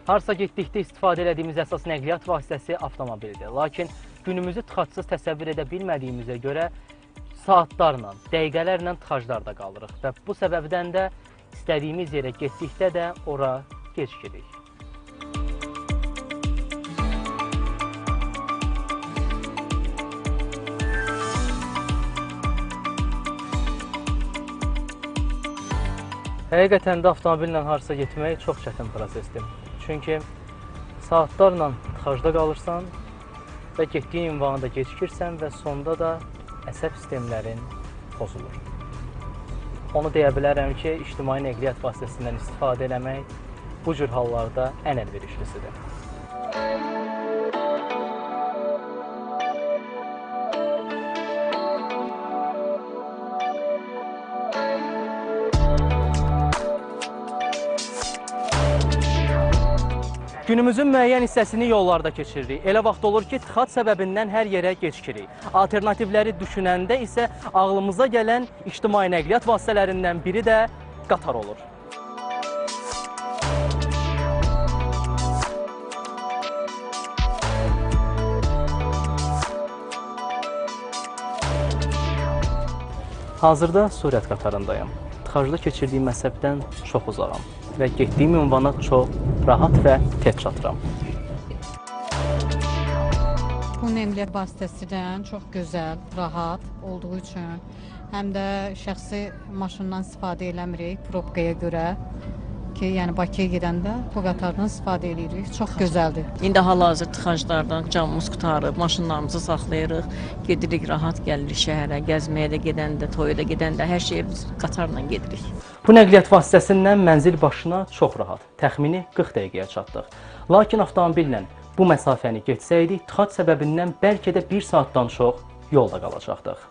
Harsa getdikdə istifadə etdiyimiz əsas nəqliyyat vasitəsi avtomobildir. Lakin günümüzü tıxacsız təsəvvür edə bilmədiyimizə görə saatlarla, dəqiqələrlə tıxaclarda qalırıq və bu səbəbdən də istədiyimiz yerə getdikdə də ora gecikirik. Həqiqətən də avtomobillə harasa getmək çox çətin prosesdir. Çünki saatlarla tıxacda qalırsan və getdiyin ünvanı da gecikirsən və sonda da əsəb sistemlərin pozulur. Onu deyə bilərəm ki, ictimai nəqliyyat vasitəsindən istifadə etmək bu cür hallarda ən əlverişlisidir. Günümüzün müəyyən hissəsini yollarda keçiririk. Elə vaxt olur ki, tıxac səbəbindən hər yerə gecikirik. Alternativləri düşünəndə isə ağlımıza gələn ictimai nəqliyyat vasitələrindən biri də qatar olur. Hazırda sürət qatarındayım. Tıxacda keçirdiyim məsafədən çox uzağam və getdiyim ünvana çox rahat və tez çatıram. Bu nəqliyyat vasitəsindən çox gözəl, rahat olduğu üçün həm də şəxsi maşından istifadə eləmirik probkaya görə ki, yəni Bakıya gedəndə bu qatardan istifadə edirik. Çox gözəldir. İndi hal-hazır tıxaclardan camımız qutarıb, maşınlarımızı saxlayırıq, gedirik, rahat gəlirik şəhərə, gəzməyə də gedəndə, toya da gedəndə hər şeyə biz qatarla gedirik. Bu nəqliyyat vasitəsindən mənzil başına çox rahat, təxmini 40 dəqiqəyə çatdıq. Lakin avtomobillə bu məsafəni geçsəydik, tıxac səbəbindən bəlkə də 1 saatdan çox yolda qalacaqdıq.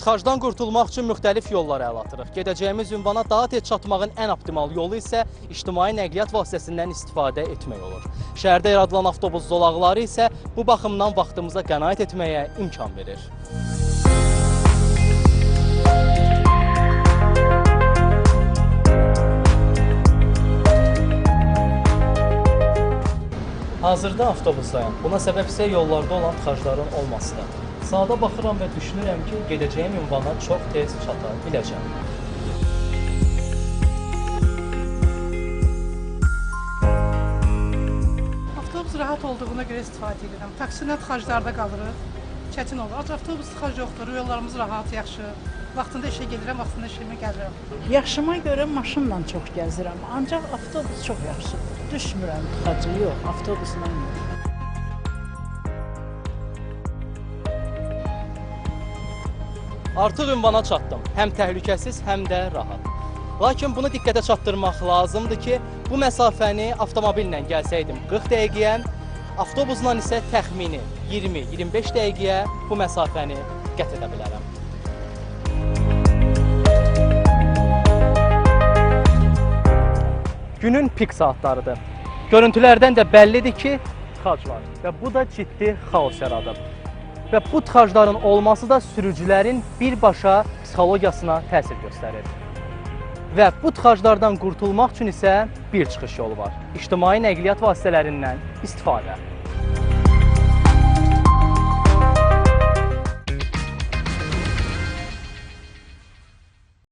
Tıxacdan qurtulmaq üçün müxtəlif yollara əl atırıq. Gedəcəyimiz ünvana daha tez çatmağın ən optimal yolu isə ictimai nəqliyyat vasitəsindən istifadə etmək olur. Şəhərdə yaradılan avtobus zolaqları isə bu baxımdan vaxtımıza qənaət etməyə imkan verir. Hazırda avtobusdayım. Buna səbəb isə yollarda olan tıxacların olmasıdır. Sağda baxıram və düşünürəm ki, gedəcəyim ünvana çox tez çata biləcəm. Avtobus rahat olduğuna görə istifadə edirəm. Taksilə tıxaclarda qalırıq, çətin olur. Avtobus tıxac yoxdur, yollarımız rahat, yaxşı. Vaxtında işə gedirəm, vaxtında işimə gəlirəm. Yaşıma görə maşınla çox gəzirəm, ancaq avtobus çox yaxşıdır. Düşmürəm tıxacı, yox, avtobusla yox. Artıq ünvana çatdım. Həm təhlükəsiz, həm də rahat. Lakin bunu diqqətə çatdırmaq lazımdır ki, bu məsafəni avtomobillə gəlsəydim 40 dəqiqəyə, avtobusla isə təxmini 20-25 dəqiqəyə bu məsafəni qət edə bilərəm. Günün pik saatlarıdır. Görüntülərdən də bəllidir ki, tıxac var və bu da ciddi xaos yaradır. Və bu tıxacların olması da sürücülərin birbaşa psixologiyasına təsir göstərir. Və bu tıxaclardan qurtulmaq üçün isə bir çıxış yolu var. İctimai nəqliyyat vasitələrindən istifadə.